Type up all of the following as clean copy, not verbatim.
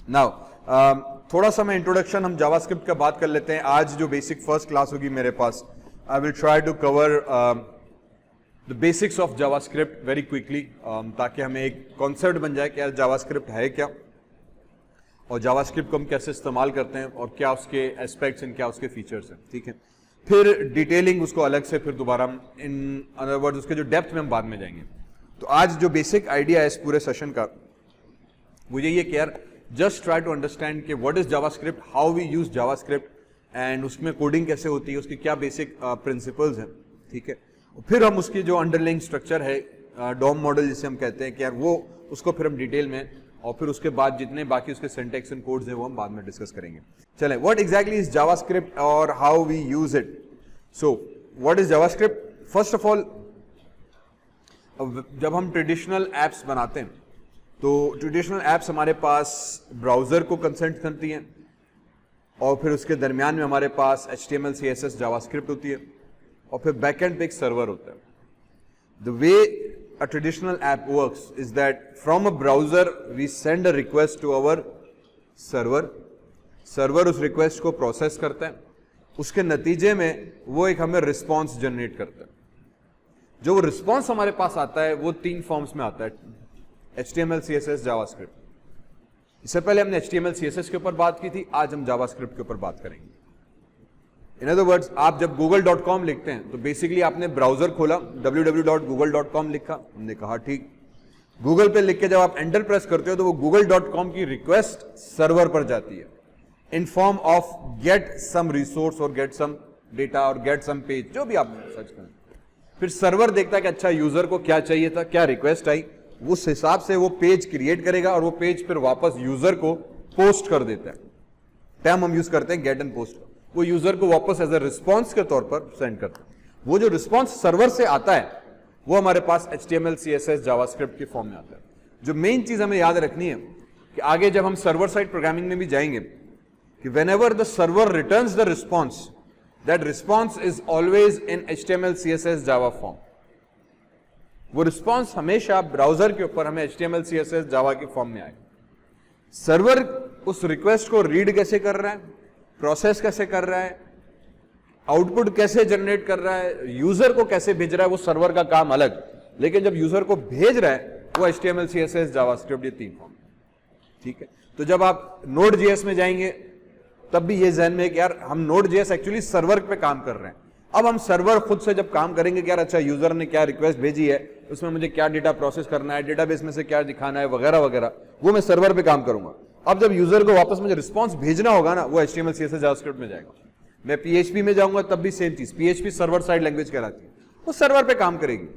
Now थोड़ा सा मैं इंट्रोडक्शन हम जावास्क्रिप्ट का बात कर लेते हैं. आज जो बेसिक फर्स्ट क्लास होगी मेरे पास, I will try to cover the basics of JavaScript very quickly, ताकि हमें एक कॉन्सेप्ट बन जाए कि यार जावास्क्रिप्ट है क्या और जावास्क्रिप्ट को हम कैसे इस्तेमाल करते हैं और क्या उसके एस्पेक्ट्स हैं, क्या उसके फीचर्स हैं. ठीक है, फिर डिटेलिंग उसको अलग से, फिर दोबारा हम इन अदर वर्ड्स उसके जो डेप्थ में हम बाद में जाएंगे. तो आज जो बेसिक आइडिया है इस पूरे सेशन का वो यही है कि यार जस्ट ट्राई टू अंडरस्टैंड कि what is JavaScript, how we use JavaScript and उसमें कोडिंग कैसे होती है, उसकी क्या बेसिक प्रिंसिपल्स हैं. ठीक है, फिर हम उसकी जो अंडरलाइंग स्ट्रक्चर है, डॉम मॉडल जिसे हम कहते हैं कि यार वो उसको फिर हम डिटेल में, और फिर उसके बाद जितने बाकी उसके सिंटैक्स एंड कोड्स हैं वो हम बाद में डिस्कस करेंगे. चलें, व्हाट एग्जैक्टली इज जावास्क्रिप्ट और how we use it. So what is JavaScript? First of all, जब हम ट्रेडिशनल एप्स बनाते हैं तो ट्रेडिशनल एप्स हमारे पास ब्राउजर को कंसेंट करती हैं और फिर उसके दरमियान में हमारे पास HTML CSS जावास्क्रिप्ट होती है और फिर बैकएंड पे एक सर्वर होता है. The way a traditional app works is that from a browser we send a request to our server. Server उस रिक्वेस्ट को प्रोसेस करता है, उसके नतीजे में वो एक हमें रिस्पॉन्स जनरेट करता है. जो रिस्पॉन्स हमारे पास आता है वो 3 फॉर्म्स में आता है, HTML CSS जावास्क्रिप्ट. इससे पहले हमने HTML CSS के ऊपर बात की थी, आज हम जावास्क्रिप्ट के ऊपर बात करेंगे. इन अदर वर्ड्स, आप जब google.com लिखते हैं तो बेसिकली आपने ब्राउजर खोला, www.google.com लिखा, हमने कहा ठीक. गूगल पे लिख के जब आप एंटर प्रेस करते हो तो वो google.com की रिक्वेस्ट सर्वर पर जाती है in form of get some resource और गेट सम डेटा और गेट सम पेज, जो भी आप सर्च करें. फिर सर्वर देखता है कि अच्छा यूजर को क्या चाहिए था, क्या रिक्वेस्ट आई, उस हिसाब से वो पेज क्रिएट करेगा और वो पेज फिर वापस यूजर को पोस्ट कर देता है. टर्म हम यूज करते हैं गेट एंड पोस्ट. वो यूजर को वापस एज ए रिस्पॉन्स के तौर पर सेंड करता है. वो जो रिस्पॉन्स सर्वर से आता है वो हमारे पास HTML CSS जावास्क्रिप्ट के फॉर्म में आता है. जो मेन चीज हमें याद रखनी है कि आगे जब हम सर्वर साइड प्रोग्रामिंग में भी जाएंगे कि whenever the server returns the response, that response is always in HTML CSS Java form. वो रिस्पॉन्स हमेशा ब्राउजर के ऊपर हमें HTML CSS जावा के फॉर्म में आएगा. सर्वर उस रिक्वेस्ट को रीड कैसे कर रहा है, प्रोसेस कैसे कर रहा है, आउटपुट कैसे जनरेट कर रहा है, यूजर को कैसे भेज रहा है, वो सर्वर का काम अलग. लेकिन जब यूजर को भेज रहा है वो HTML CSS जावास्क्रिप्ट, ये 3 फॉर्म. ठीक है, तो जब आप Node.js में जाएंगे तब भी ये ध्यान में है कि यार हम Node.js एक्चुअली सर्वर पे काम कर रहे हैं. अब हम सर्वर खुद से जब काम करेंगे कि यार अच्छा यूजर ने क्या रिक्वेस्ट भेजी है, उसमें मुझे क्या डेटा प्रोसेस करना है, डेटाबेस में से क्या दिखाना है वगैरह वगैरह, वो मैं सर्वर पे काम करूंगा. अब जब यूजर को वापस मुझे रिस्पॉन्स भेजना होगा ना, वो HTML CSS जावास्क्रिप्ट में जाएगा. मैं PHP में जाऊंगा तब भी सेम चीज, PHP सर्वर साइड लैंग्वेज कहलाती है, वो सर्वर पे काम करेगी.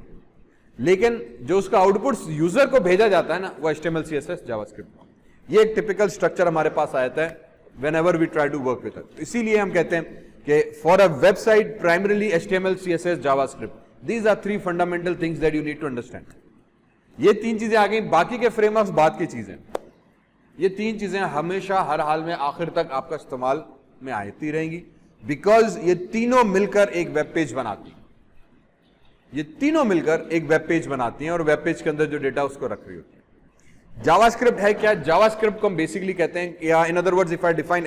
लेकिन जो उसका आउटपुट यूजर को भेजा जाता है ना, वो HTML CSS जावास्क्रिप्ट. ये एक टिपिकल स्ट्रक्चर हमारे पास आता है whenever we try to work with it. तो इसीलिए हम कहते हैं कि for a website primarily HTML CSS JavaScript, these are 3 fundamental things that you need to understand. ये 3 चीजें आ गई, बाकी के फ्रेमवर्क्स बाद की चीजें. ये 3 चीजें हमेशा हर हाल में आखिर तक आपका इस्तेमाल में आती रहेंगी, बिकॉज ये तीनों मिलकर एक वेब पेज बनाती हैं. ये तीनों मिलकर एक वेब पेज बनाती हैं और वेब पेज के अंदर जो डेटा उसको रख रही होती है. जावास्क्रिप्ट है क्या? जावास्क्रिप्ट को हम बेसिकली कहते हैं, या in other words if I define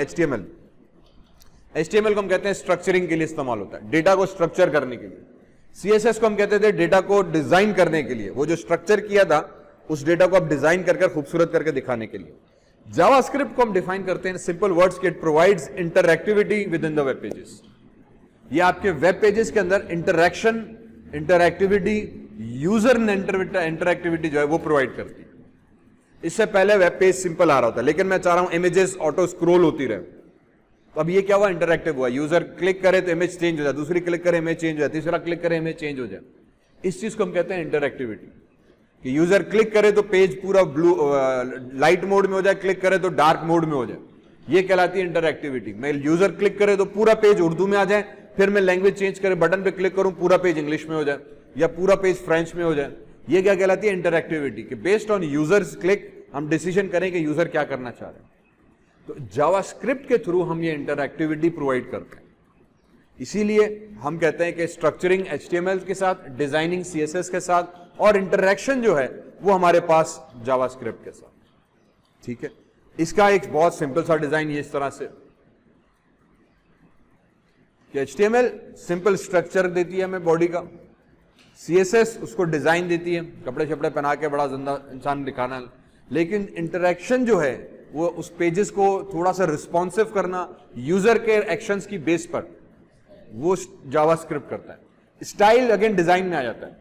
HTML को हम कहते हैं स्ट्रक्चरिंग के लिए इस्तेमाल होता है, डेटा को स्ट्रक्चर करने के लिए. CSS को हम कहते थे डेटा को डिजाइन करने के लिए, वो जो स्ट्रक्चर किया था उस डेटा को आप डिजाइन करके खूबसूरत करके दिखाने के लिए. जावास्क्रिप्ट को हम डिफाइन करते हैं सिंपल वर्ड्स के, it provides interactivity with in the web pages. ये आपके वेब पेजेस के अंदर इंटरैक्शन, इंटरएक्टिविटी, यूजर इंटरएक्टिविटी जो है वो प्रोवाइड करती है. इससे पहले वेब पेज सिंपल आ रहा होता है, लेकिन मैं चाह रहा हूं इमेजेस ऑटो स्क्रॉल होती रहे. तो अब ये क्या हुआ, इंटरएक्टिव हुआ. यूजर क्लिक करे तो इमेज चेंज हो जाए, दूसरी क्लिक करे इमेज चेंज हो जाए, तीसरा क्लिक करे इमेज चेंज हो जाए. इस चीज को हम कहते हैं इंटरएक्टिविटी. कि यूजर क्लिक करे तो पेज पूरा ब्लू लाइट मोड में हो जाए, क्लिक करे तो डार्क मोड में हो जाए, ये कहलाती है इंटरएक्टिविटी. मैं यूजर क्लिक करे तो पूरा पेज उर्दू में आ जाए, फिर मैं लैंग्वेज चेंज करे बटन पे क्लिक करूं पूरा पेज इंग्लिश में हो जाए या पूरा पेज फ्रेंच में हो जाए. ये क्या कहलाती है, इंटरएक्टिविटी. कि बेस्ड ऑन यूजर्स क्लिक हम डिसीजन करें कि यूजर क्या करना चाह रहे हैं. तो जावास्क्रिप्ट के थ्रू हम ये इंटरएक्टिविटी प्रोवाइड करते हैं. इसीलिए हम कहते हैं कि स्ट्रक्चरिंग HTML के साथ, डिजाइनिंग CSS के साथ और इंटरैक्शन जो है वो हमारे पास जावास्क्रिप्ट के साथ. ठीक है, इसका एक बहुत सिंपल सा डिजाइन ये इस तरह से कि HTML सिंपल स्ट्रक्चर देती है हमें बॉडी का, CSS उसको डिजाइन देती है, कपड़े शपड़े पहना के बड़ा जिंदा इंसान दिखाना, लेकिन इंटरेक्शन जो है वो उस पेजेस को थोड़ा सा रिस्पॉन्सिव करना यूजर के एक्शंस की बेस पर वो जावास्क्रिप्ट करता है। स्टाइल अगेन डिजाइन में आ जाता है,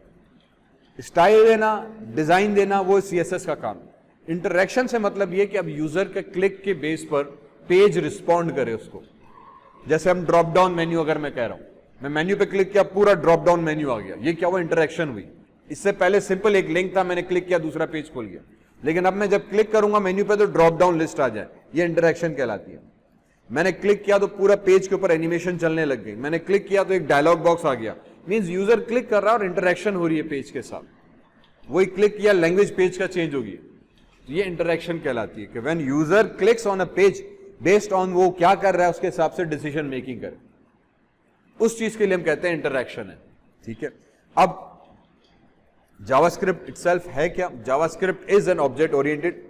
स्टाइल देना डिजाइन देना वो CSS का काम है। इंटरेक्शन से मतलब ये कि अब यूजर के क्लिक के बेस पर पेज रिस्पॉन्ड करे उसको। जैसे हम ड्रॉप डाउन मेन्यू, अगर मैं कह रहा हूं मैं मेन्यू पे क्लिक किया पूरा ड्रॉप डाउन मेन्यू आ गया, ये क्या हुआ? इंटरेक्शन हुई। इससे पहले सिंपल एक लिंक था, मैंने क्लिक किया दूसरा पेज खोल गया, लेकिन अब मैं जब क्लिक करूंगा मेन्यू पे तो ड्रॉप डाउन लिस्ट आ जाए, ये इंटरेक्शन कहलाती है। मैंने क्लिक किया तो पूरा पेज के ऊपर एनिमेशन चलने लग गई, मैंने क्लिक किया तो एक डायलॉग बॉक्स आ गया, मींस यूजर क्लिक कर रहा है और इंटरेक्शन हो रही है पेज के साथ। वही क्लिक किया लैंग्वेज पेज का चेंज हो गई, तो ये इंटरेक्शन कहलाती है कि when user clicks on a page based on वो क्या कर रहा है उसके हिसाब से डिसीजन मेकिंग करे, उस चीज के लिए हम कहते हैं इंटरेक्शन है। ठीक है, अब जावास्क्रिप्ट इटसेल्फ है क्या? JavaScript is an object oriented,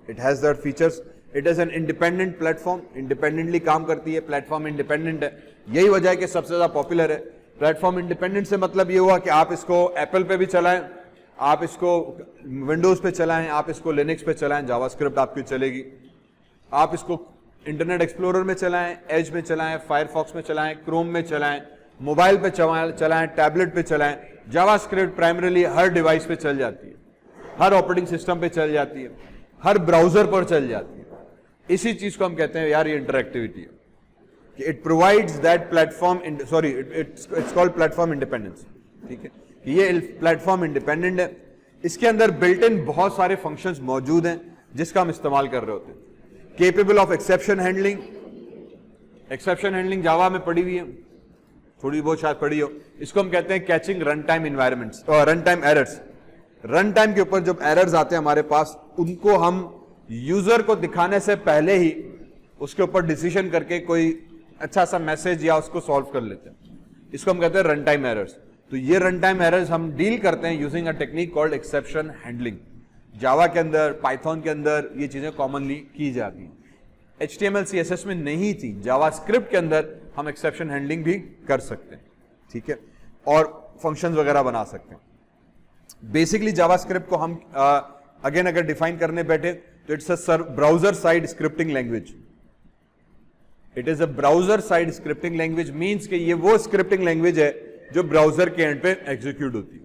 it has that features, it is an independent platform, independently काम करती है, प्लेटफॉर्म इंडिपेंडेंट है, यही वजह है कि सबसे ज्यादा पॉपुलर है। प्लेटफॉर्म इंडिपेंडेंट से मतलब ये हुआ कि आप इसको एप्पल पे भी चलाएं, आप इसको विंडोज पे चलाएं, आप इसको लिनक्स पे चलाएं, जावास्क्रिप्ट आपकी चलेगी। आप इसको इंटरनेट एक्सप्लोरर में चलाएं, एज में चलाएं, फायरफॉक्स में चलाएं, क्रोम में चलाएं, मोबाइल पे चलाएं, टैबलेट पे चलाएं, जावास्क्रिप्ट प्राइमरीली हर डिवाइस पे चल जाती है, हर ऑपरेटिंग सिस्टम पे चल जाती है, हर ब्राउजर पर चल जाती है। इसी चीज को हम कहते हैं यार ये इंटरएक्टिविटी है, कि it provides that platform, sorry it's called platform independence. ठीक है, ये प्लेटफॉर्म इंडिपेंडेंट है, इसके अंदर बिल्ट इन बहुत सारे फंक्शंस मौजूद हैं जिसका हम इस्तेमाल कर रहे होते हैं। Capable of exception handling, exception handling Java में पड़ी हुई है, थोड़ी बहुत शायद पड़ी हो, इसको हम कहते हैं कैचिंग रन टाइम इन्वायरमेंट्स और run time errors. Run time के ऊपर जब एरर्स आते हैं हमारे पास, उनको हम यूजर को दिखाने से पहले ही उसके ऊपर डिसीजन करके कोई अच्छा सा मैसेज या उसको सॉल्व कर लेते हैं, इसको हम कहते हैं रन टाइम एरर्स। तो ये रन टाइम एरर्स हम डील करते हैं using a technique called exception handling. Java के अंदर, पाइथन के अंदर ये चीजें कॉमनली की जाती हैं, HTML CSS में नहीं थी, जावास्क्रिप्ट के अंदर हम एक्सेप्शन हैंडलिंग भी कर सकते हैं। ठीक है, और फंक्शंस वगैरह बना सकते हैं। बेसिकली जावास्क्रिप्ट को हम अगेन अगर डिफाइन करने बैठे तो it's a browser side scripting language. It is a browser side scripting language, means कि ये वो स्क्रिप्टिंग लैंग्वेज है जो ब्राउजर के एंड पे एग्जीक्यूट होती है,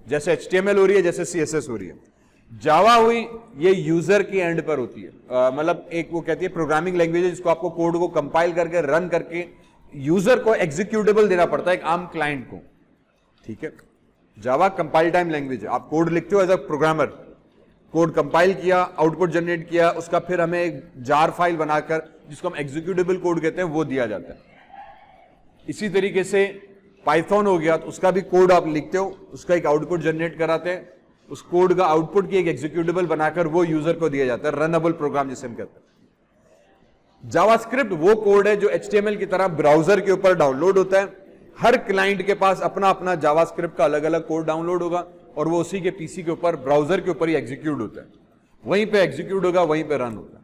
जैसे HTML हो रही है, जैसे CSS हो रही है। जावा हुई ये यूजर की एंड पर होती है, मतलब एक वो कहती है प्रोग्रामिंग लैंग्वेज जिसको आपको कोड को कंपाइल करके रन करके यूजर को एग्जीक्यूटेबल देना पड़ता है एक आम क्लाइंट को। ठीक है, जावा कंपाइल टाइम लैंग्वेज है, आप कोड लिखते हो as a programmer, code compile किया, आउटपुट जनरेट किया, उसका फिर हमें एक जार फाइल बनाकर जिसको हम एग्जीक्यूटेबल कोड कहते हैं वो दिया जाता है। इसी तरीके से पाइथन हो गया, तो उसका भी कोड आप लिखते हो, उसका एक आउटपुट जनरेट कराते हैं, उस कोड का आउटपुट की एक एग्जीक्यूटेबल बनाकर वो यूजर को दिया जाता है, रनएबल प्रोग्राम जिसे हम कहते हैं। जावास्क्रिप्ट वो कोड है जो HTML की तरह ब्राउजर के ऊपर डाउनलोड होता है, हर क्लाइंट के पास अपना अपना जावास्क्रिप्ट का अलग अलग कोड डाउनलोड होगा और वो उसी के पीसी के ऊपर ब्राउजर के ऊपर ही एग्जीक्यूट होता है, वहीं पे एग्जीक्यूट होगा, वहीं पे रन होगा।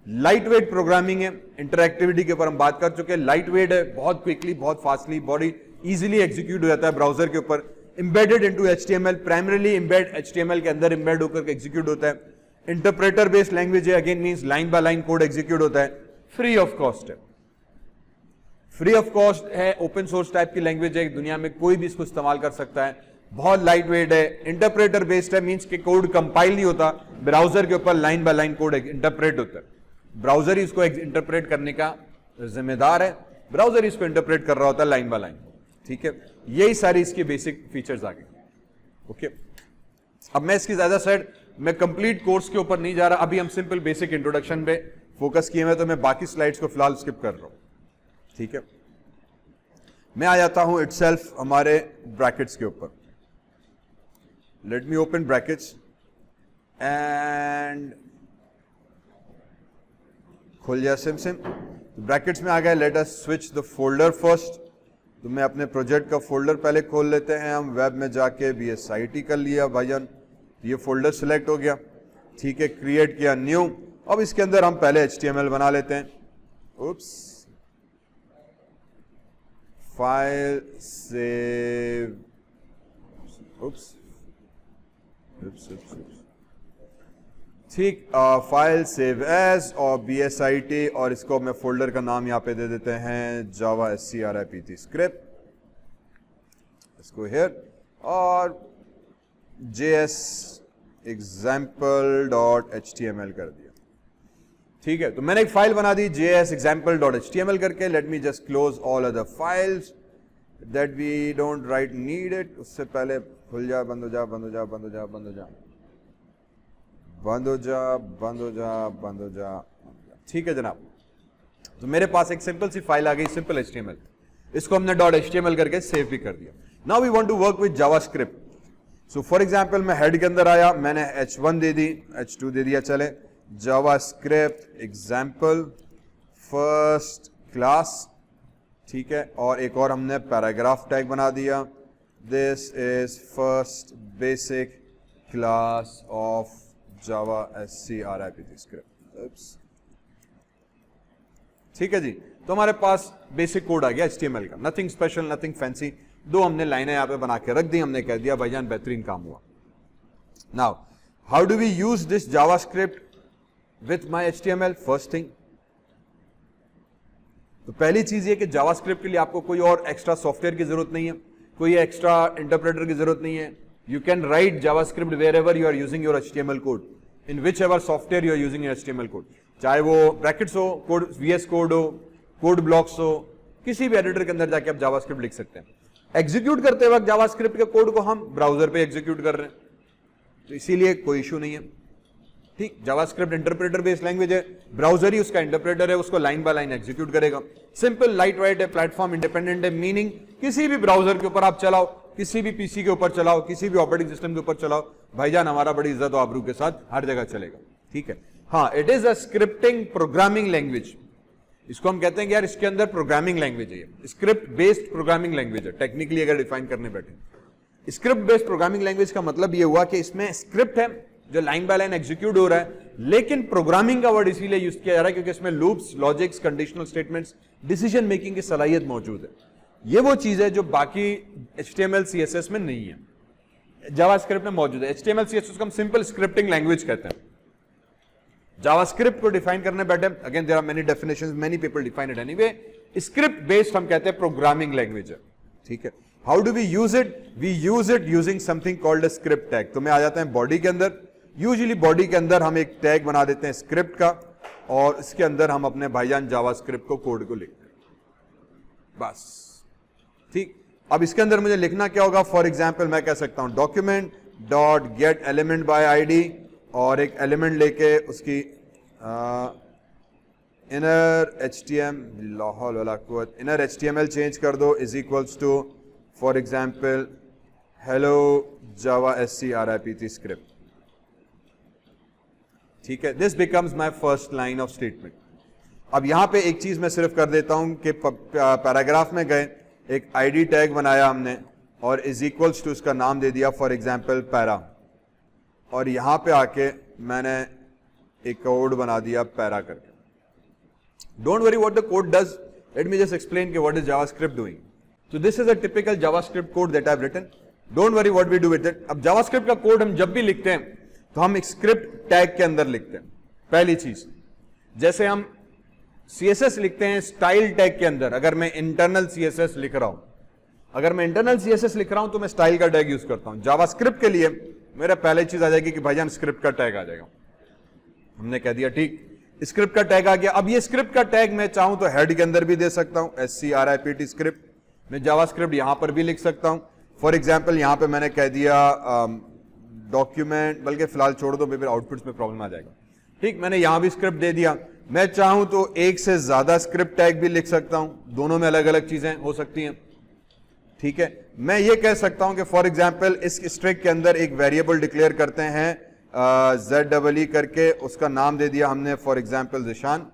लाइट वेट प्रोग्रामिंग है, इंटरएक्टिविटी के ऊपर हम बात कर चुके हैं, लाइट वेट है, बहुत क्विकली, बहुत फास्टली, बॉडी इजीली एग्जीक्यूट हो जाता है ब्राउजर के ऊपर। Embedded into HTML, primarily embed HTML के अंदर एम्बेड होकर एग्जीक्यूट होता है। इंटरप्रेटर बेस्ड लैंग्वेज है, again means line by line code execute होता है। फ्री ऑफ कॉस्ट है, फ्री ऑफ कॉस्ट है, ओपन सोर्स टाइप की लैंग्वेज है, दुनिया में कोई भी इसको इस्तेमाल कर सकता है, बहुत लाइट वेट है। इंटरप्रेटर बेस्ड है, मींस के कोड कंपाइल नहीं होता, ब्राउजर के ऊपर line by line code interpret होता है, ब्राउजर ही इसको इंटरप्रेट करने का जिम्मेदार है, ब्राउजर ही इसको इंटरप्रेट कर रहा होता है लाइन बाय लाइन। ठीक है, यही सारी इसकी बेसिक फीचर्स आ गए। ओके, अब मैं इसकी ज्यादा साइड, मैं कंप्लीट कोर्स के ऊपर नहीं जा रहा, अभी हम सिंपल बेसिक इंट्रोडक्शन पे फोकस किए हुए, तो मैं बाकी स्लाइड्स को फिलहाल स्किप कर रहा हूं। ठीक है, मैं आ जाता हूं इटसेल्फ हमारे ब्रैकेट्स के ऊपर। Let me open brackets and खुल जाए सिम। ब्रैकेट्स में आ गए, let us switch the folder first. तो मैं अपने प्रोजेक्ट का फोल्डर पहले खोल लेते हैं, हम वेब में जाके BSIT कर लिया भाईजान, ये फोल्डर सिलेक्ट हो गया। ठीक है, क्रिएट किया न्यू, अब इसके अंदर हम पहले HTML बना लेते हैं. Oops. File save. Oops. ठीक, फाइल सेव एज और BSIT, और इसको मैं फोल्डर का नाम यहाँ पे दे देते हैं जावा script स्क्रिप्ट. इसको हियर और JS example.html कर दिया. ठीक है, तो मैंने एक फाइल बना दी JS example.html करके. Let me just close all other files that we don't right need it. उससे पहले खुल जा, बंद हो जा, बंद हो जा, बंद हो जा, बंद हो जा, बंद हो जा, बंद हो जा, बंद हो जा. ठीक है जनाब, तो मेरे पास एक सिंपल सी फाइल आ गई, सिंपल HTML. इसको हमने .html करके सेव भी कर दिया. Now we want to work with JavaScript. So for example मैं हेड के अंदर आया, मैंने H1 दे दी, H2 दे दिया. चले, जावास्क्रिप्ट एग्जाम्पल फर्स्ट क्लास. ठीक है, और एक और हमने पैराग्राफ टैग बना दिया. This is first basic class of Java script script. ठीक है जी, तो हमारे पास बेसिक कोड आ गया HTML का. Nothing special, nothing fancy. दो हमने लाइनें यहां पे बना के रख दी. हमने कह दिया भाईजान बेहतरीन काम हुआ. Now how do we use this JavaScript with my HTML? First thing, तो पहली चीज ये कि जावास्क्रिप्ट के लिए आपको कोई और एक्स्ट्रा सॉफ्टवेयर की जरूरत नहीं है, कोई एक्स्ट्रा इंटरप्रेटर की जरूरत नहीं है. You can write JavaScript wherever you are using your HTML code, in whichever software you are using your HTML code. चाहे वो ब्रैकेट्स हो, कोड VS कोड हो, कोड ब्लॉक्स हो, किसी भी एडिटर के अंदर जाके आप JavaScript लिख सकते हैं. एग्जीक्यूट करते वक्त JavaScript के कोड को हम ब्राउजर पे एग्जीक्यूट कर रहे हैं, तो इसीलिए कोई इशू नहीं है. ठीक, JavaScript इंटरप्रेटर बेस्ड लैंग्वेज है, ब्राउजर ही उसका इंटरप्रेटर है, उसको लाइन बाय लाइन एग्जीक्यूट करेगा. सिंपल, लाइट वेट है, प्लेटफॉर्म इंडिपेंडेंट है. मीनिंग किसी भी ब्राउजर के ऊपर आप चलाओ, किसी भी PC के ऊपर चलाओ, किसी भी ऑपरेटिंग सिस्टम के ऊपर चलाओ, भाईजान हमारा बड़ी इज्जत और आबरू के साथ हर जगह चलेगा. ठीक है, हाँ, it is a scripting programming language. इसको हम कहते हैं कि यार इसके अंदर प्रोग्रामिंग लैंग्वेज है, स्क्रिप्ट बेस्ड प्रोग्रामिंग लैंग्वेज है. टेक्निकली अगर डिफाइन करने बैठे, स्क्रिप्ट बेस्ड प्रोग्रामिंग लैंग्वेज का मतलब ये हुआ कि इसमें स्क्रिप्ट है जो लाइन बाय लाइन एग्जीक्यूट हो रहा है, लेकिन प्रोग्रामिंग का वर्ड इसीलिए यूज किया जा रहा है क्योंकि इसमें loops, logics, conditional statements, decision making की सलाहियत मौजूद है. ये वो चीज है जो बाकी HTML CSS में नहीं है, जावास्क्रिप्ट में मौजूद है. HTML CSS को हम सिंपल स्क्रिप्टिंग लैंग्वेज कहते हैं. जावास्क्रिप्ट को डिफाइन करने बैठे, again there are many definitions, many people define it anyway. Script based हम कहते हैं प्रोग्रामिंग लैंग्वेज है. ठीक है, how do we use it? We use it using something called a script tag. तो मैं आ जाते हैं बॉडी के अंदर. यूजुअली बॉडी के अंदर हम एक टैग बना देते हैं स्क्रिप्ट का, और इसके अंदर हम अपने भाईजान जावास्क्रिप्ट को कोड को लिखते हैं, बस. ठीक, अब इसके अंदर मुझे लिखना क्या होगा? फॉर एग्जाम्पल मैं कह सकता हूं document dot gate element by ID, और एक एलिमेंट लेके उसकी इनर HTML चेंज कर दो, is equals to for example hello Java script script. ठीक है, this becomes my first line of statement. अब यहां पे एक चीज मैं सिर्फ कर देता हूं कि पैराग्राफ में गए, एक ID टैग बनाया हमने और इज इक्वल्स टू उसका नाम दे दिया फॉर एग्जाम्पल पैरा, और यहां पे आके मैंने एक कोड बना दिया पैरा करके. Don't worry what the code does, let me just explain कि what is JavaScript doing. So this is a typical JavaScript code that I have written. Don't worry what we do with it. अब JavaScript का code हम जब भी लिखते हैं तो हम एक स्क्रिप्ट टैग के अंदर लिखते हैं. पहली चीज, जैसे हम CSS लिखते हैं स्टाइल टैग के अंदर. अगर मैं इंटरनल CSS लिख रहा हूं, तो मैं स्टाइल का टैग यूज करता हूं. जावास्क्रिप्ट के लिए मेरा पहले चीज आ जाएगी कि भाईजान स्क्रिप्ट का टैग आ जाएगा. हमने कह दिया ठीक, स्क्रिप्ट का टैग आ गया. अब ये स्क्रिप्ट का टैग मैं चाहूं तो हेड के अंदर भी दे सकता हूं, script स्क्रिप्ट. मैं जावास्क्रिप्ट यहां पर भी लिख सकता हूं. फॉर एग्जाम्पल यहां पर मैंने कह दिया डॉक्यूमेंट, बल्कि फिलहाल छोड़ दो, फिर आउटपुट्स में प्रॉब्लम आ जाएगा. ठीक, मैंने यहां भी स्क्रिप्ट दे दिया. मैं चाहूं तो एक से ज्यादा स्क्रिप्ट टैग भी लिख सकता हूं, दोनों में अलग अलग चीजें हो सकती हैं. ठीक है, मैं ये कह सकता हूं कि फॉर एग्जाम्पल इस स्ट्रिंग के अंदर एक वेरिएबल डिक्लेयर करते हैं ZEE करके, उसका नाम दे दिया हमने फॉर एग्जाम्पल जिशान,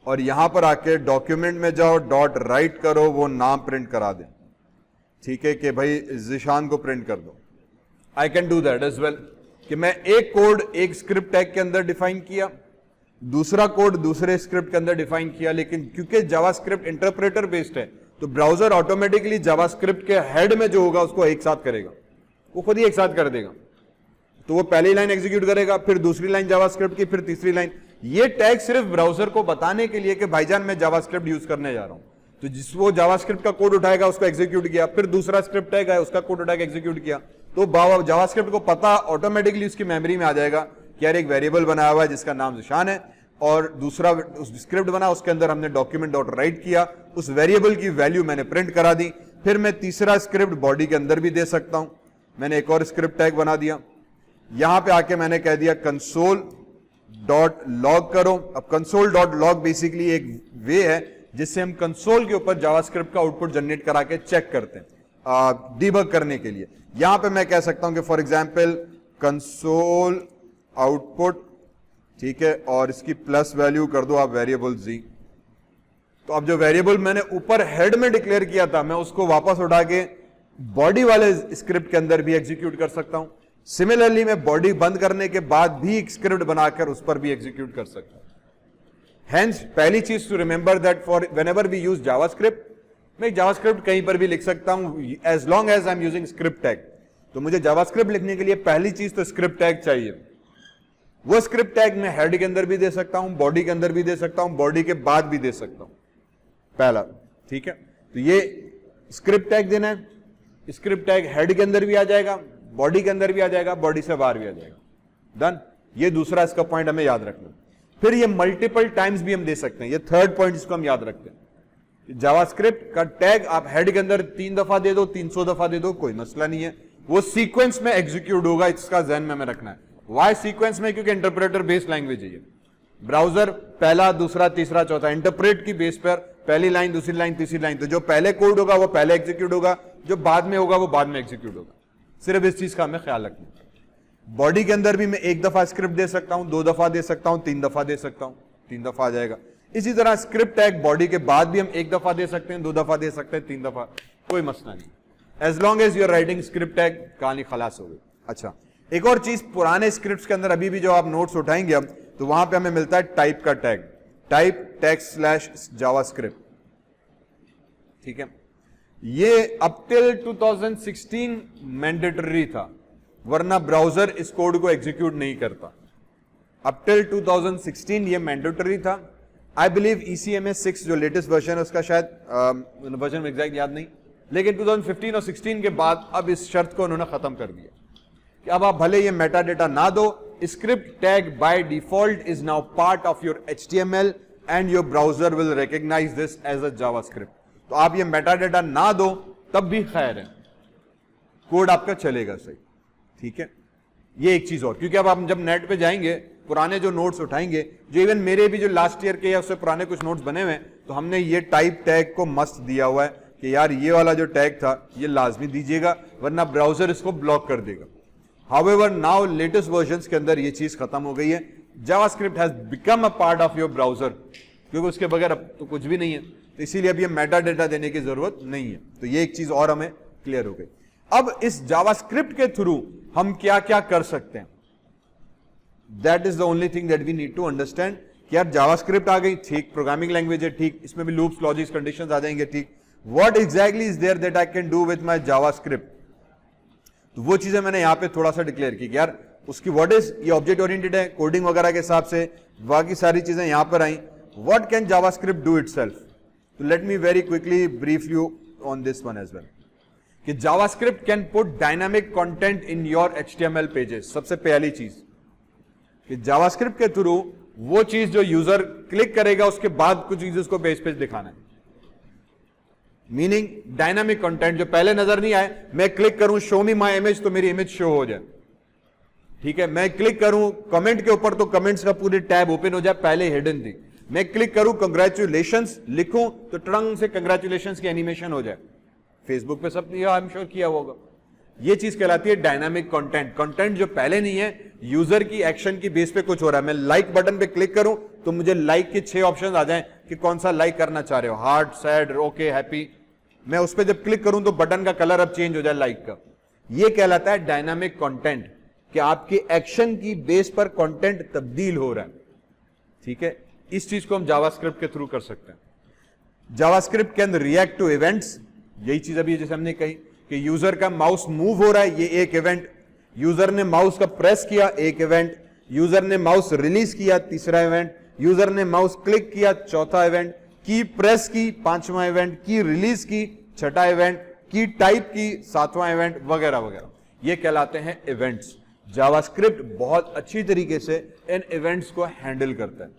और यहां पर आके डॉक्यूमेंट में जाओ, डॉट राइट करो, वो नाम प्रिंट करा दें. ठीक है, कि भाई जिशान को प्रिंट कर दो. I can do that as well, कि मैं एक कोड एक स्क्रिप्ट टैग के अंदर डिफाइन किया, दूसरा कोड दूसरे स्क्रिप्ट के अंदर डिफाइन किया, लेकिन क्योंकि जावास्क्रिप्ट इंटरप्रेटर बेस्ड है तो ब्राउजर ऑटोमेटिकली जावास्क्रिप्ट के हेड में जो होगा उसको एक साथ करेगा, वो खुद ही एक साथ कर देगा। तो वो पहली लाइन एग्जीक्यूट करेगा, फिर दूसरी लाइन जावास्क्रिप्ट की, फिर तीसरी लाइन। ये टैग सिर्फ ब्राउजर को बताने के लिए कि भाईजान मैं जावास्क्रिप्ट यूज करने जा रहा हूं, तो जिस वो जावास्क्रिप्ट का कोड उठाएगा उसको एग्जीक्यूट किया, फिर दूसरा स्क्रिप्ट टैग है उसका कोड उठा के एग्जीक्यूट किया, तो जावास्क्रिप्ट को पता ऑटोमेटिकली उसकी मेमोरी में आ जाएगा कि यार एक वेरिएबल बनाया हुआ है जिसका नाम ज़िशान है, और दूसरा स्क्रिप्ट बना उसके अंदर हमने डॉक्यूमेंट डॉट राइट किया, उस वेरिएबल की वैल्यू मैंने प्रिंट करा दी। फिर मैं तीसरा स्क्रिप्ट बॉडी के अंदर भी दे सकता हूं, मैंने एक और स्क्रिप्ट टैग बना दिया, यहां पे आके मैंने कह दिया कंसोल डॉट लॉग करो। अब कंसोल डॉट लॉग बेसिकली एक वे है जिससे हम कंसोल के ऊपर जावास्क्रिप्ट का आउटपुट जनरेट करा के चेक करते हैं डीबग करने के लिए। यहां पे मैं कह सकता हूं कि फॉर एग्जांपल कंसोल आउटपुट, ठीक है, और इसकी प्लस वैल्यू कर दो आप वेरिएबल जी। तो अब जो वेरिएबल मैंने ऊपर हेड में डिक्लेयर किया था मैं उसको वापस उठा के बॉडी वाले स्क्रिप्ट के अंदर भी एग्जीक्यूट कर सकता हूं। सिमिलरली मैं बॉडी बंद करने के बाद भी एक स्क्रिप्ट बनाकर उस पर भी एग्जीक्यूट कर सकता हूं। Hence, पहली चीज to remember that for whenever we use JavaScript, मैं जावास्क्रिप्ट कहीं पर भी लिख सकता हूं as long as I'm using script tag। तो मुझे जावास्क्रिप्ट लिखने के लिए पहली चीज तो स्क्रिप्ट टैग चाहिए। वो स्क्रिप्ट टैग मैं हेड के अंदर भी दे सकता हूं, बॉडी के अंदर भी दे सकता हूं, बॉडी के बाद भी दे सकता हूं, पहला, ठीक है। तो ये स्क्रिप्ट टैग देना है, स्क्रिप्ट टैग हेड के अंदर भी आ जाएगा, बॉडी के अंदर भी आ जाएगा, बॉडी से बाहर भी आ जाएगा, डन। ये दूसरा इसका पॉइंट हमें याद रखना। फिर ये मल्टीपल टाइम्स भी हम दे सकते हैं, ये थर्ड पॉइंट जिसको हम याद रखते हैं। जावास्क्रिप्ट का टैग आप हेड के अंदर 3 दफा दे दो, 300 दफा दे दो, कोई मसला नहीं है, वो सीक्वेंस में एग्जीक्यूट होगा, इसका ध्यान में हमें रखना है। वाई सीक्वेंस में? क्योंकि इंटरप्रेटर बेस्ड लैंग्वेज है ये। ब्राउजर पहला, दूसरा, तीसरा, चौथा, इंटरप्रेट की बेस पर पहली लाइन, दूसरी लाइन, तीसरी लाइन। तो जो पहले कोड होगा वो पहले एग्जीक्यूट होगा, जो बाद में होगा वो बाद में एग्जीक्यूट होगा। सिर्फ इस चीज का हमें ख्याल रखना है। बॉडी के अंदर भी मैं 1 दफा स्क्रिप्ट दे सकता हूं, 2 दफा दे सकता हूं, 3 दफा दे सकता हूं, 3 दफा आ जाएगा। इसी तरह स्क्रिप्ट टैग बॉडी के बाद भी हम 1 दफा दे सकते हैं, 2 दफा दे सकते हैं, 3 दफा, कोई मसला नहीं। As long as you are writing script tag, कहानी खलास हो गई। अच्छा, एक और चीज, पुराने स्क्रिप्ट के अंदर अभी भी जो आप नोट्स उठाएंगे अब, तो वहां पे हमें मिलता है टाइप का tag, type text slash JavaScript, ठीक है। ये अप टिल 2016 मैंडेटरी था, वरना ब्राउजर इस कोड को एग्जीक्यूट नहीं करता। अप टिल 2016 ये मैंडेटरी था। आई बिलीव ECMS 6 जो लेटेस्ट वर्जन है उसका शायद वर्जन एग्जैक्ट याद नहीं, लेकिन 2015 और 16 के बाद अब इस शर्त को उन्होंने खत्म कर दिया कि अब आप भले ये मेटा डेटा ना दो, script tag by default is now part of your HTML and your browser will recognise this as a JavaScript. तो आप ये मेटा डेटा ना दो तब भी खैर है, कोड आपका चलेगा सही, ठीक है। ये एक चीज और, क्योंकि अब आप जब नेट पे जाएंगे, पुराने जो नोट्स उठाएंगे, जो इवन मेरे भी जो लास्ट ईयर के या उससे पुराने कुछ नोट्स बने हुए, तो हमने ये टाइप टैग को मस्ट दिया हुआ है कि यार ये वाला जो टैग था ये लाजमी दीजिएगा, वरना ब्राउजर इसको ब्लॉक कर देगा। हाउएवर नाउ लेटेस्ट वर्जन्स के अंदर ये चीज खत्म हो गई है। JavaScript has become a part of your browser, क्योंकि उसके बगैर अब तो कुछ भी नहीं है, तो इसीलिए अब ये मेटा डेटा देने की जरूरत नहीं है। तो ये एक चीज और हमें क्लियर हो गई। अब इस जावास्क्रिप्ट के थ्रू हम क्या क्या कर सकते हैं, that is the only thing that we need to understand. कि यार जावास्क्रिप्ट आ गई, ठीक, प्रोग्रामिंग लैंग्वेज है, ठीक, इसमें भी लूप्स, लॉजिक्स, कंडीशंस आ जाएंगे, ठीक। What exactly is there that I can do with my JavaScript? तो वो चीजें मैंने यहां पे थोड़ा सा डिक्लेयर की कि यार उसकी व्हाट इज, ये ऑब्जेक्ट ओरिएंटेड है, कोडिंग वगैरह के हिसाब से बाकी सारी चीजें यहां पर आई। What can JavaScript do itself? तो let me very quickly brief you on this one as well. कि JavaScript can put dynamic content in your HTML pages. सबसे पहली चीज कि जावास्क्रिप्ट के थ्रू वो चीज जो यूजर क्लिक करेगा उसके बाद कुछ चीज उसको पेज पे दिखाना है। मीनिंग डायनामिक कंटेंट जो पहले नजर नहीं आए, मैं क्लिक करूं शो मी माय इमेज तो मेरी इमेज शो हो जाए, ठीक है। मैं क्लिक करूं कमेंट के ऊपर तो कमेंट्स का पूरी टैब ओपन हो जाए, पहले हिडन थी। मैं क्लिक करूं कंग्रेचुलेशंस लिखूं तो ट्रंग से कंग्रेचुलेशंस की एनिमेशन हो जाए। फेसबुक पे सब आई एम श्योर किया होगा। ये चीज कहलाती है डायनामिक कंटेंट। कंटेंट जो पहले नहीं है, यूजर की एक्शन की बेस पे कुछ हो रहा है। मैं लाइक बटन पे क्लिक करूं तो मुझे लाइक के 6 ऑप्शन आ जाएं कि कौन सा लाइक करना चाह रहे हो, हार्ट, सैड, ओके, हैप्पी। मैं उस पर जब क्लिक करूं तो बटन का कलर अब चेंज हो जाए लाइक का। ये कहलाता है डायनामिक कंटेंट, कि आपके एक्शन की बेस पर कंटेंट तब्दील हो रहा है। ठीक है, इस चीज को हम जावास्क्रिप्ट के थ्रू कर सकते हैं। JavaScript can react to events, यही चीज अभी जैसे हमने कही कि यूजर का माउस मूव हो रहा है, ये एक इवेंट, यूजर ने माउस का प्रेस किया, एक इवेंट, यूजर ने माउस रिलीज किया, तीसरा इवेंट, यूजर ने माउस क्लिक किया, चौथा इवेंट, की प्रेस की, पांचवा इवेंट, की रिलीज की, छठा इवेंट, की टाइप की, सातवां इवेंट, वगैरह वगैरह, ये कहलाते हैं इवेंट्स। जावास्क्रिप्ट बहुत अच्छी तरीके से इन इवेंट्स को हैंडल करता है।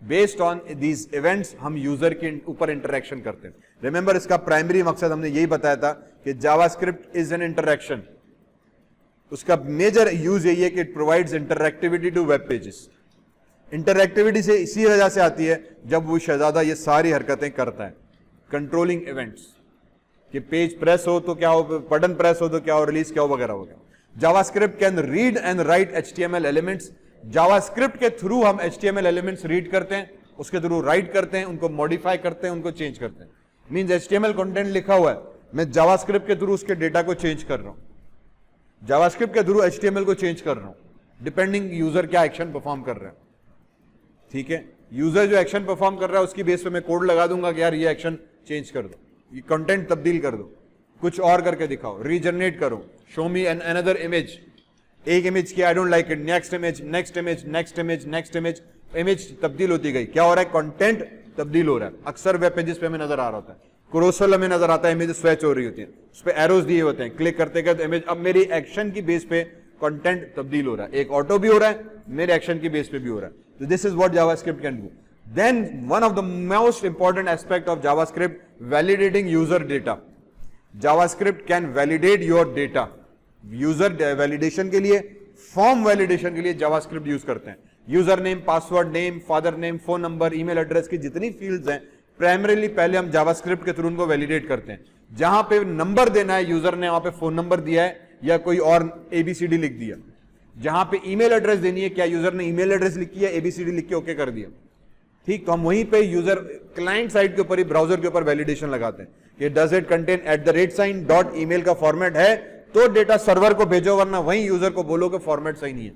बेस्ड ऑन दीज इवेंट्स हम यूजर के ऊपर इंटरेक्शन करते हैं। रिमेंबर, इसका प्राइमरी मकसद हमने यही बताया था कि जावास्क्रिप्ट इज एन इंटरेक्शन। उसका मेजर यूज यही है कि it provides interactivity to web pages. Interactivity से इसी वजह से आती है जब वो शहजादा ये सारी हरकतें करता है, कंट्रोलिंग इवेंट्स, कि पेज प्रेस हो तो क्या हो, बटन प्रेस हो तो क्या हो, रिलीज क्या हो, वगैरह वगैरह। JavaScript can read and right HTML elements. JavaScript के थ्रू हम HTML एलिमेंट्स रीड करते हैं, उसके थ्रू राइट करते हैं, उनको मॉडिफाई करते हैं, उनको चेंज करते हैं। मींस HTML कंटेंट लिखा हुआ है, मैं जावास्क्रिप्ट के थ्रू उसके डेटा को चेंज कर रहा हूं, जावास्क्रिप्ट के थ्रू HTML को चेंज कर रहा हूं, डिपेंडिंग यूजर क्या एक्शन परफॉर्म कर रहा है। ठीक है, यूजर जो एक्शन परफॉर्म कर रहा है उसकी बेस पे मैं कोड लगा दूंगा कि यार ये एक्शन चेंज कर दो, ये कंटेंट तब्दील कर दो, कुछ और करके दिखाओ, रीजनरेट करो, show me an another image, एक इमेज की I don't like it, next image, next image, next image, next image, image तब्दील होती गई। क्या हो रहा है? कंटेंट तब्दील हो रहा है। अक्सर वेब पेजेस पे हमें नजर आ रहा होता है, क्रोसल हमें नजर आता है, इमेज स्विच हो रही होती है, उस पर एरोज दिए होते हैं, क्लिक करते करते इमेज, अब मेरी एक्शन की बेस पे कंटेंट तब्दील हो रहा है, एक ऑटो भी हो रहा है, मेरे एक्शन की बेस पे भी हो रहा है। तो this is what JavaScript can do. Then one of the most important aspect of JavaScript, validating user data. JavaScript can validate your data. User validation के लिए, फॉर्म वैलिडेशन के लिए जावास्क्रिप्ट यूज करते हैं। User name, password, name, father name, phone number, email address की जितनी fields हैं, primarily पहले हम जावास्क्रिप्ट के थ्रू उनको वैलिडेट करते हैं। जहां पे नंबर देना है यूजर ने, वहां पे फोन नंबर दिया है या कोई और ABCD लिख दिया। जहां पे ईमेल एड्रेस देनी है, क्या यूजर ने ईमेल एड्रेस लिखी है, ABCD लिख के ओके कर दिया। ठीक, तो हम वहीं पे यूजर क्लाइंट साइड के ऊपर ही, ब्राउजर के ऊपर वैलिडेशन लगाते हैं कि does it contain @ dot email का फॉर्मेट है तो डेटा सर्वर को भेजो, वरना वहीं यूजर को बोलो कि फॉर्मेट सही नहीं है।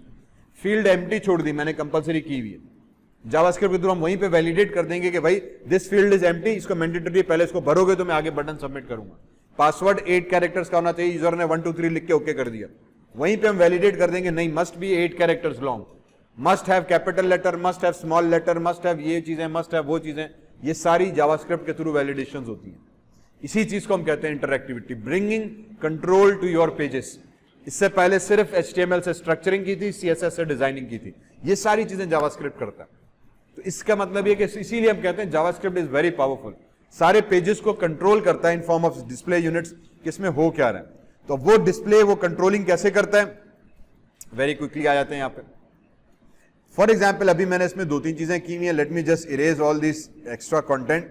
फील्ड एम्प्टी छोड़ दी मैंने, कंपलसरी की हुई है। जावास्क्रिप्ट के थ्रू हम वहीं पे वैलिडेट कर देंगे कि भाई दिस फील्ड इज एम्प्टी, इसको मैंडेटरी, पहले इसको भरोगे तो मैं आगे बटन सबमिट करूंगा। पासवर्ड 8 कैरेक्टर्स का होना चाहिए, यूजर ने 1 2 3 लिख के ओके कर दिया। वहीं पे हम वैलिडेट कर देंगे, नहीं, must be 8 characters long, must have capital letter, must have small letter, must have ये चीजें, मस्ट हैव वो चीजें। ये सारी जावास्क्रिप्ट के थ्रू वैलिडेशंस होती हैं। इसी चीज को हम कहते हैं interactivity, bringing control to your pages. इससे पहले सिर्फ HTML से स्ट्रक्चरिंग की थी, CSS से डिजाइनिंग की थी, ये सारी चीजें जावास्क्रिप्ट करता है। तो इसका मतलब ये कि इसीलिए हम कहते हैं जावास्क्रिप्ट इज वेरी पावरफुल, सारे पेजेस को कंट्रोल करता है in form of display units, किसमें हो क्या रहा है। तो वो डिस्प्ले, वो कंट्रोलिंग कैसे करता है, वेरी क्विकली आ जाते हैं यहाँ पे। फॉर एग्जाम्पल, अभी मैंने इसमें 2-3 चीजें की हुई है, late me just erase all this extra content.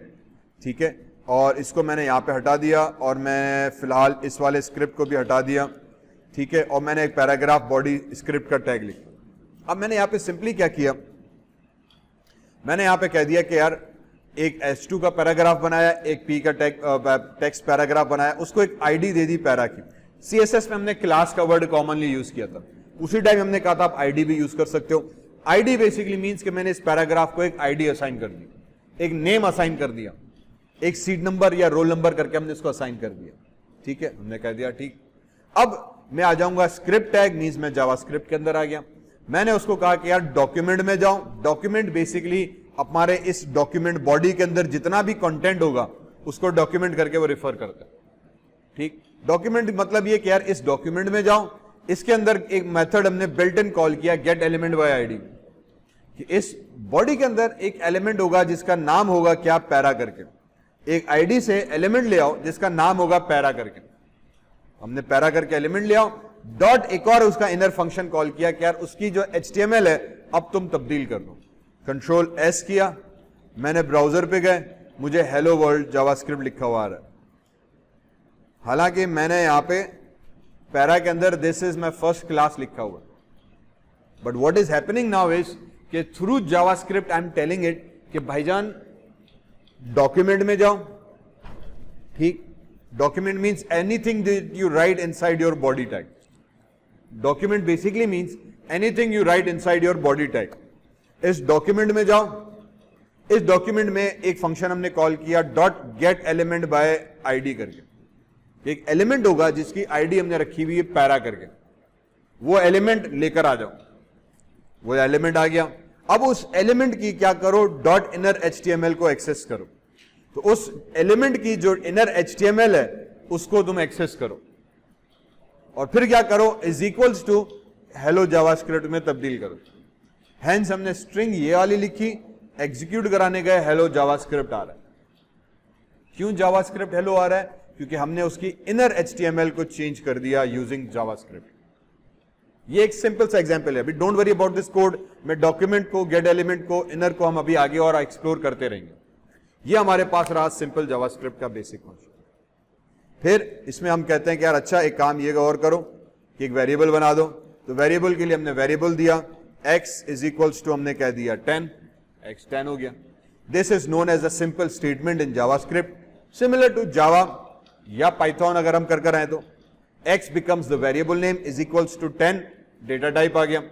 ठीक है, और इसको मैंने यहाँ पे हटा दिया, और मैं फिलहाल इस वाले स्क्रिप्ट को भी हटा दिया। ठीक है, और मैंने एक पैराग्राफ बॉडी स्क्रिप्ट का टैग लिखा। अब मैंने यहाँ पे सिंपली क्या किया, मैंने यहाँ पे कह दिया कि यार एक H2 का पैराग्राफ बनाया, एक P का टेक्स्ट पैराग्राफ बनाया, उसको एक ID दे दी पैरा की। CSS में हमने क्लास का वर्ड कॉमनली यूज किया था, उसी टाइम हमने कहा था आप ID भी यूज कर सकते हो। ID बेसिकली मीन्स कि मैंने इस पैराग्राफ को एक ID असाइन कर दी, एक नेम असाइन कर दिया, एक सीट नंबर या रोल नंबर करके हमने इसको असाइन कर दिया। ठीक है, हमने कह दिया ठीक। अब मैं आ जाऊंगा स्क्रिप्ट टैग, मीन्स मैं जावास्क्रिप्ट के अंदर आ गया। मैंने उसको कहा कि यार डॉक्यूमेंट में जाऊं। डॉक्यूमेंट बेसिकली हमारे इस डॉक्यूमेंट बॉडी के अंदर जितना भी कंटेंट होगा उसको डॉक्यूमेंट करके वो रेफर करता है। ठीक, डॉक्यूमेंट मतलब ये कि यार इस डॉक्यूमेंट में जाऊं, इसके अंदर एक मेथड हमने बिल्ट इन कॉल किया, गेट एलिमेंट बाय आईडी, कि इस बॉडी के अंदर एक एलिमेंट होगा जिसका नाम होगा क्या, पैरा करके। एक आईडी से एलिमेंट ले आओ जिसका नाम होगा पैरा करके। हमने पैरा करके एलिमेंट ले आओ, डॉट एक और उसका इनर फंक्शन कॉल किया कि यार उसकी जो HTML है अब तुम तब्दील कर दो। कंट्रोल S किया, मैंने ब्राउजर पे गए, मुझे हेलो वर्ल्ड जावास्क्रिप्ट लिखा हुआ आ रहा है। हालांकि मैंने यहां पे पैरा के अंदर this is my first class लिखा हुआ, but what is happening now is कि through JavaScript I am telling it कि भाईजान डॉक्यूमेंट में जाओ। ठीक, document means anything that you write inside your body tag. Document basically means anything you write inside your body tag. इस document में जाओ, इस डॉक्यूमेंट में एक फंक्शन हमने कॉल किया dot gate element by ID करके। एक एलिमेंट होगा जिसकी आईडी हमने रखी हुई है पैरा करके, वो एलिमेंट लेकर आ जाओ। वो एलिमेंट आ गया, अब उस एलिमेंट की क्या करो, डॉट इनर HTML को एक्सेस करो। तो उस एलिमेंट की जो इनर HTML है उसको तुम एक्सेस करो और फिर क्या करो, is equals to hello JavaScript में तब्दील करो। हेंस हमने स्ट्रिंग ये वाली लिखी, एग्जीक्यूट कराने गए, हेलो जावास्क्रिप्ट आ रहा है। क्यों जावास्क्रिप्ट हेलो आ रहा है? क्योंकि हमने उसकी इनर HTML को चेंज कर दिया यूजिंग जावास्क्रिप्ट। ये एक सिंपल सा एग्जांपल है। अभी don't worry about this code, मैं डॉक्यूमेंट को, गेट एलिमेंट को, इनर को हम अभी आगे और एक्सप्लोर करते रहेंगे। ये हमारे पास रहा सिंपल जावास्क्रिप्ट का बेसिक कॉन्सेप्ट। फिर इसमें हम कहते हैं कि यार अच्छा एक काम ये और करो कि एक वेरिएबल बना दो। तो वेरिएबल के लिए हमने वेरिएबल दिया x इज इक्वल्स टू हमने कह दिया 10, x 10 हो गया। This is known as a simple statement in JavaScript, similar to Java या पाइथन अगर हम कर आए तो। x becomes the variable name is equals to 10, data type आ गया।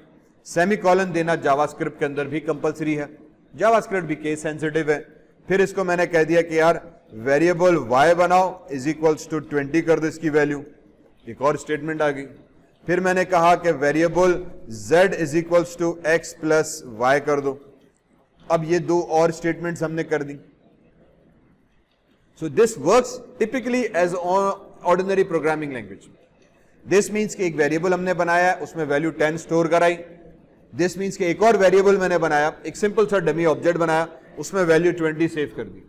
सेमीकोलन देना जावास्क्रिप्ट के अंदर भी कंपलसरी है, जावास्क्रिप्ट भी केस सेंसिटिव है। फिर इसको मैंने कह दिया कि यार वेरिएबल y बनाओ इज इक्वल्स टू 20 कर दो इसकी वैल्यू, एक और स्टेटमेंट आ गई। फिर मैंने कहा कि variable z is equals to x plus y कर दो। अब ये दो और स्टेटमेंट्स हमने कर दी। So this works typically as ordinary programming language. This means कि एक वेरिएबल हमने बनाया, उसमें वैल्यू 10 स्टोर कराई। दिस मीन्स कि एक और वेरिएबल मैंने बनाया, एक सिंपल सा डमी ऑब्जेक्ट बनाया, उसमें वैल्यू 20 सेव कर दी।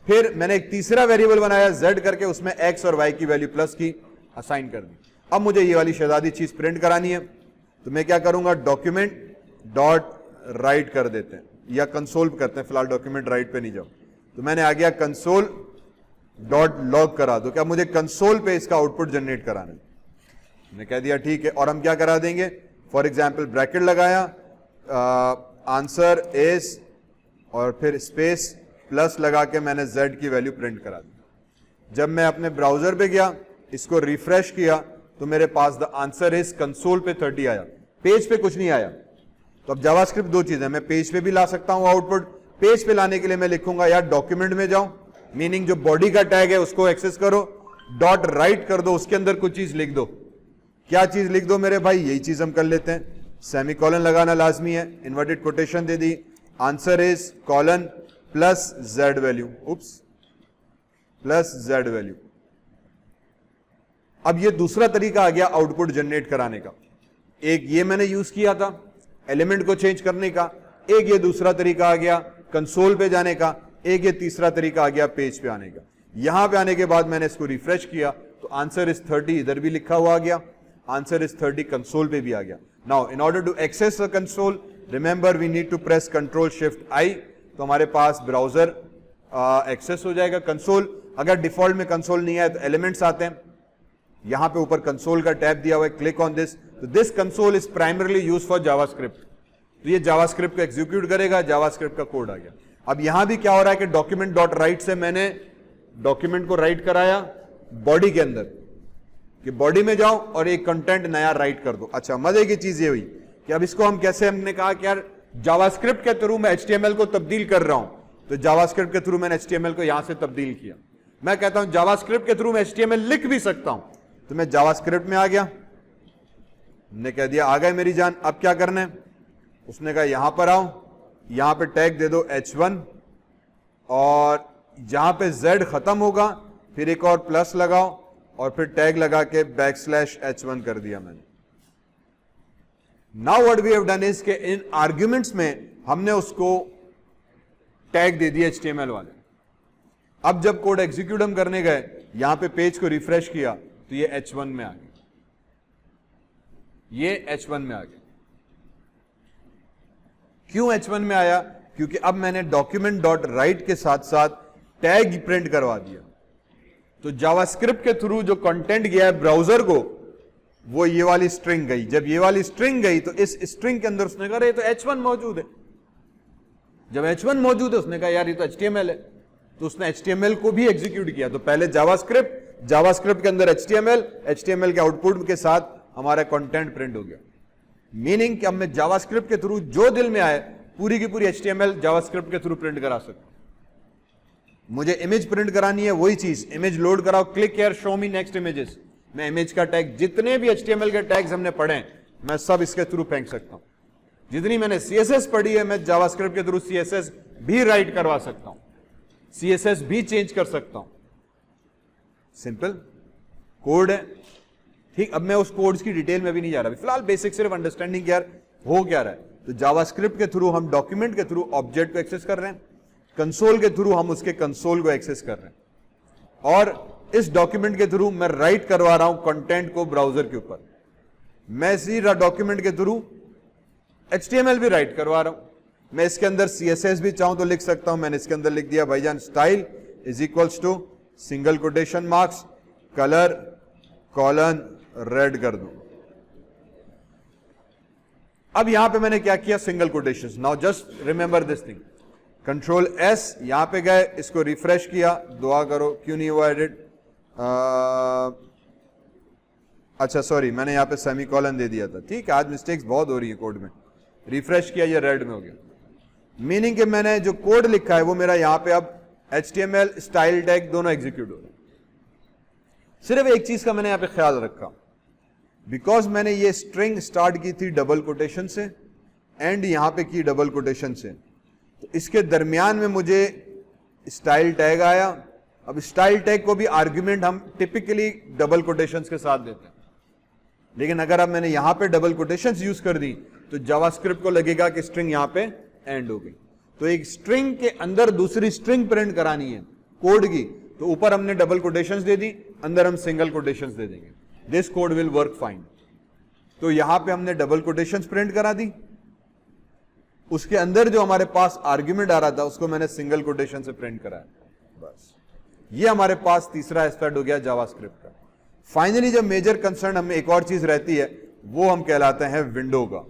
फिर मैंने एक तीसरा वेरिएबल बनाया z करके, उसमें x और y की वैल्यू प्लस की, असाइन कर दी। अब मुझे ये वाली शहजादी चीज प्रिंट करानी है, तो मैं क्या करूंगा, डॉक्यूमेंट डॉट राइट कर देते हैं या कंसोल करते हैं, फिलहाल डॉक्यूमेंट राइट पे नहीं जाओ। तो मैंने आ गया कंसोल डॉट लॉग करा दो। क्या मुझे कंसोल पे इसका आउटपुट जनरेट कराना है? मैंने कह दिया ठीक है। और हम क्या करा देंगे, फॉर एग्जाम्पल ब्रैकेट लगाया, आंसर इज और फिर स्पेस प्लस लगा के मैंने z की वैल्यू प्रिंट करा दी। जब मैं अपने ब्राउजर पे गया, इसको रिफ्रेश किया, तो मेरे पास द आंसर इज कंसोल पे 30 आया, पेज पे कुछ नहीं आया। तो अब जावास्क्रिप्ट दो चीजें, मैं पेज पे भी ला सकता हूं आउटपुट। पेज पे लाने के लिए मैं लिखूंगा यार डॉक्यूमेंट में जाओ, मीनिंग जो बॉडी का टैग है उसको एक्सेस करो, डॉट राइट कर दो, उसके अंदर कुछ चीज लिख दो। क्या चीज लिख दो मेरे भाई? यही चीज हम कर लेते हैं, सेमीकोलन लगाना लाजमी है, inverted quotation they the, answer is colon plus z value, oops, plus z value. अब ये दूसरा तरीका आ गया आउटपुट जनरेट कराने का। एक ये मैंने यूज किया था एलिमेंट को चेंज करने का, एक ये दूसरा तरीका आ गया कंसोल पे जाने का, एक ये तीसरा तरीका आ गया पेज पे आने का। यहां पे आने के बाद मैंने इसको रिफ्रेश किया तो आंसर इज 30 इधर भी लिखा हुआ आ गया, आंसर इज 30 कंसोल पे भी आ गया। Now in order to access the console, remember we need to press control shift I, तो हमारे पास ब्राउजर एक्सेस हो जाएगा कंसोल। अगर डिफॉल्ट में कंसोल नहीं है तो एलिमेंट्स आते हैं, यहां पे ऊपर कंसोल का टैब दिया हुआ है, क्लिक ऑन दिस। तो this console is primarily used for JavaScript, तो ये जावास्क्रिप्ट को एग्जीक्यूट करेगा, जावास्क्रिप्ट का कोड आ गया। अब यहां भी क्या हो रहा है कि डॉक्यूमेंट डॉट राइट से मैंने डॉक्यूमेंट को राइट कराया बॉडी के अंदर, कि बॉडी में जाओ और एक कंटेंट नया राइट कर दो। अच्छा, मजे की चीज ये हुई कि अब इसको हम कैसे, हमने कहा कि यार जावास्क्रिप्ट के थ्रू मैं HTML को तब्दील कर रहा हूं, तो जावास्क्रिप्ट के थ्रू मैंने HTML को यहां से तब्दील किया। मैं कहता हूं जावास्क्रिप्ट के थ्रू मैं HTML लिख भी सकता हूं, तो मैं जावास्क्रिप्ट में आ गया, हमने कह दिया आ गए मेरी जान, अब क्या करना है? उसने कहा यहां पर आओ, यहां पे टैग दे दो H1 और जहां पे Z खत्म होगा फिर एक और प्लस लगाओ और फिर टैग लगा के \H1 कर दिया मैंने। Now what we have done is के इन आर्ग्यूमेंट्स में हमने उसको टैग दे दिया HTML वाले। अब जब कोड एग्जीक्यूट हम करने गए, यहां पे पेज को रिफ्रेश किया तो ये H1 में आ गया, ये H1 में आ गया। क्यों H1 में आया? क्योंकि अब मैंने डॉक्यूमेंट डॉट राइट के साथ साथ टैग प्रिंट करवा दिया। तो जावास्क्रिप्ट के थ्रू जो कंटेंट गया है ब्राउजर को, वो ये वाली स्ट्रिंग गई। जब ये वाली स्ट्रिंग गई तो इस स्ट्रिंग के अंदर उसने कहा ये तो H1 मौजूद है। जब H1 मौजूद है उसने कहा यार ये तो HTML है, तो उसने HTML को भी एग्जीक्यूट किया। तो पहले जावास्क्रिप्ट के अंदर HTML के आउटपुट के साथ हमारा कंटेंट प्रिंट हो गया। मीनिंग कि अब मैं जावास्क्रिप्ट के थ्रू जो दिल में आए पूरी की पूरी HTML जावास्क्रिप्ट के थ्रू प्रिंट करा सकता हूं। मुझे इमेज प्रिंट करानी है, वही चीज, इमेज लोड कराओ, click here, show me next images. मैं इमेज का टैग, जितने भी HTML के टैग्स हमने पढ़े हैं, मैं सब इसके थ्रू फेंक सकता हूं। जितनी मैंने CSS पढ़ी है, मैं जावास्क्रिप्ट के थ्रू CSS भी राइट करवा सकता हूं, CSS भी चेंज कर सकता हूं। सिंपल कोड है, ठीक। अब मैं उस कोड्स की डिटेल में भी नहीं जा रहा, फिलहाल बेसिक सिर्फ अंडरस्टैंडिंग यार हो क्या रहा है। तो जावास्क्रिप्ट के थ्रू हम डॉक्यूमेंट के थ्रू ऑब्जेक्ट को एक्सेस कर रहे हैं, कंसोल के थ्रू हम उसके कंसोल को एक्सेस कर रहे हैं, और इस डॉक्यूमेंट के थ्रू मैं राइट करवा रहा हूं कंटेंट को ब्राउजर के ऊपर। मैं इसी डॉक्यूमेंट के थ्रू HTML भी राइट करवा रहा हूं। मैं इसके अंदर CSS भी चाहूं तो लिख सकता हूं। मैंने इसके अंदर लिख दिया भाईजान, style is equals to single quotation marks, colour colon red कर दूं। अब यहां पे मैंने क्या किया, single quotations. Now just remember this thing, control S, यहां पे गए, इसको रिफ्रेश किया, दुआ करो क्यों नहीं हुआ एडिट। अच्छा सॉरी, मैंने यहां पे सेमीकोलन दे दिया था, ठीक है। आज मिस्टेक्स बहुत हो रही है कोड में। रिफ्रेश किया, ये रेड में हो गया, मीनिंग कि मैंने जो कोड लिखा है वो मेरा यहां पे अब HTML स्टाइल टैग दोनों एग्जीक्यूट हो रहे हैं। सिर्फ एक चीज का मैंने यहां पे ख्याल रखा, बिकॉज मैंने ये स्ट्रिंग स्टार्ट की थी डबल कोटेशन से, एंड यहां पे की डबल कोटेशन से, तो इसके दरमियान में मुझे स्टाइल टैग आया। अब स्टाइल टैग को भी आर्ग्यूमेंट हम टिपिकली डबल कोटेशंस के साथ देते हैं, लेकिन अगर अब मैंने यहां पे डबल कोटेशंस यूज कर दी तो जावास्क्रिप्ट को लगेगा कि स्ट्रिंग यहां पे एंड हो गई। तो एक स्ट्रिंग के अंदर दूसरी स्ट्रिंग प्रिंट करानी है कोड की, तो ऊपर हमने डबल कोटेशंस दे दी, अंदर हम सिंगल कोटेशंस दे देंगे। This code will work fine. तो यहां पे हमने डबल कोटेशंस प्रिंट करा दी, उसके अंदर जो हमारे पास आर्ग्यूमेंट आ रहा था उसको मैंने सिंगल कोटेशन से प्रिंट कराया, बस। ये हमारे पास तीसरा एस्पेक्ट हो गया जावास्क्रिप्ट का। फाइनली जब मेजर कंसर्न हमें एक और चीज रहती है, वो हम कहलाते हैं विंडो का।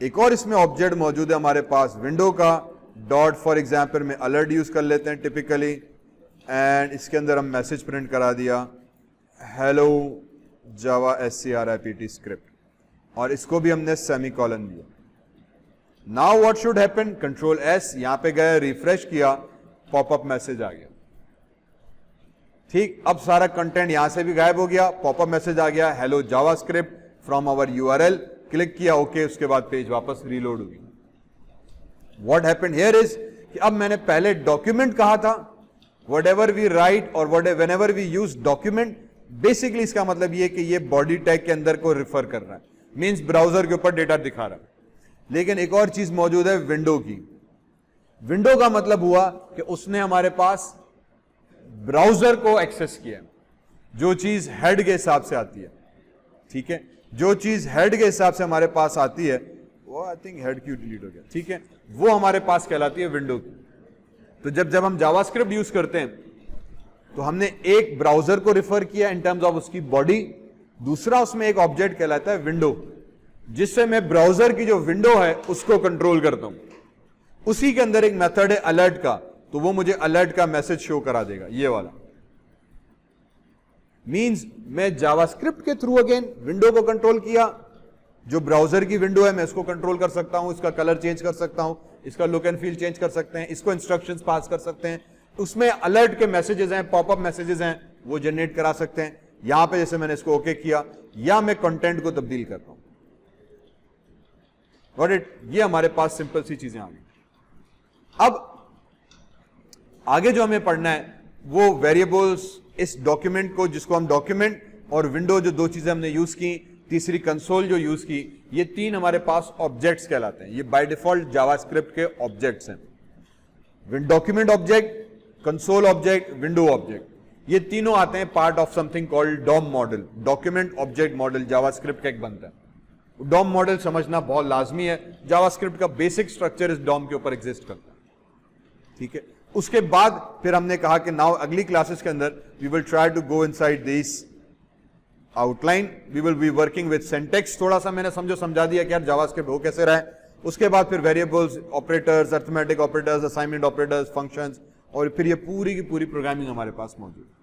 एक और इसमें ऑब्जेक्ट मौजूद है हमारे पास विंडो का, डॉट फॉर एग्जाम्पल में अलर्ट यूज कर लेते हैं टिपिकली, एंड इसके अंदर हम मैसेज प्रिंट करा दिया, हेलो जावा SCRIPT स्क्रिप्ट, और इसको भी हमने सेमीकोलन दिया। Now what should happen, control S, यहां पे गए, रिफ्रेश किया, पॉपअप मैसेज आ गया, ठीक। अब सारा कंटेंट यहां से भी गायब हो गया, पॉपअप मैसेज आ गया, hello JavaScript from our URL, click किया, ओके, उसके बाद पेज वापस रीलोड हुई। व्हाट हैपेंड हियर इज कि अब मैंने पहले डॉक्यूमेंट कहा था, व्हाटएवर वी राइट और whenever we use document, basically इसका मतलब ये कि ये बॉडी टैग के अंदर को रिफर कर रहा है, मींस ब्राउजर के ऊपर डेटा दिखा रहा है। लेकिन एक और चीज मौजूद है विंडो की। विंडो का मतलब हुआ कि उसने हमारे पास ब्राउजर को एक्सेस किया, जो चीज हेड के हिसाब से आती है, ठीक है। जो चीज हेड के हिसाब से हमारे पास आती है, वो आई थिंक हेड क्यों डिलीट हो गया, ठीक है, वो हमारे पास कहलाती है विंडो की। तो जब हम जावास्क्रिप्ट यूज करते हैं तो हमने एक ब्राउजर को रिफर किया इन टर्म्स ऑफ उसकी बॉडी, दूसरा उसमें एक ऑब्जेक्ट कहलाता है विंडो, जिससे मैं ब्राउजर की जो विंडो है उसको कंट्रोल करता हूं। उसी के अंदर एक मेथड है अलर्ट का, तो वो मुझे अलर्ट का मैसेज शो करा देगा, ये वाला। मींस मैं जावास्क्रिप्ट के थ्रू अगेन विंडो को कंट्रोल किया, जो ब्राउजर की विंडो है मैं इसको कंट्रोल कर सकता हूं, इसका कलर चेंज कर सकता हूं, इसका लुक एंड फील चेंज कर सकते हैं, इसको इंस्ट्रक्शंस पास कर सकते हैं, उसमें अलर्ट के मैसेजेस हैं, पॉपअप मैसेजेस हैं, वो जनरेट करा सकते हैं। यहां पे जैसे मैंने इसको ओके किया, या मैं कंटेंट को तब्दील करता हूं। Got it? ये हमारे पास सिंपल सी चीजें आ गई। अब आगे जो हमें पढ़ना है वो वेरिएबल्स, इस डॉक्यूमेंट को, जिसको हम डॉक्यूमेंट और विंडो जो दो चीजें हमने यूज की, तीसरी कंसोल जो यूज की, ये तीन हमारे पास ऑब्जेक्ट्स कहलाते हैं। ये बाय डिफॉल्ट जावास्क्रिप्ट के ऑब्जेक्ट्स हैं। Document object, console object, window object, ये तीनों आते हैं part of something called DOM model. Document object model JavaScript का एक बनता है। डॉम मॉडल समझना बहुत लाजमी है, जावास्क्रिप्ट का बेसिक स्ट्रक्चर इस डॉम के ऊपर एग्जिस्ट करता है, ठीक है। उसके बाद फिर हमने कहा कि नाउ अगली क्लासेस के अंदर we will try to go inside this outline, we will be working with syntax. थोड़ा सा मैंने समझा दिया कि यार जावास्क्रिप्ट हो कैसे रहा है। उसके बाद फिर variables, operators, arithmetic operators, assignment operators, functions, और फिर ये पूरी की पूरी प्रोग्रामिंग हमारे पास मौजूद है।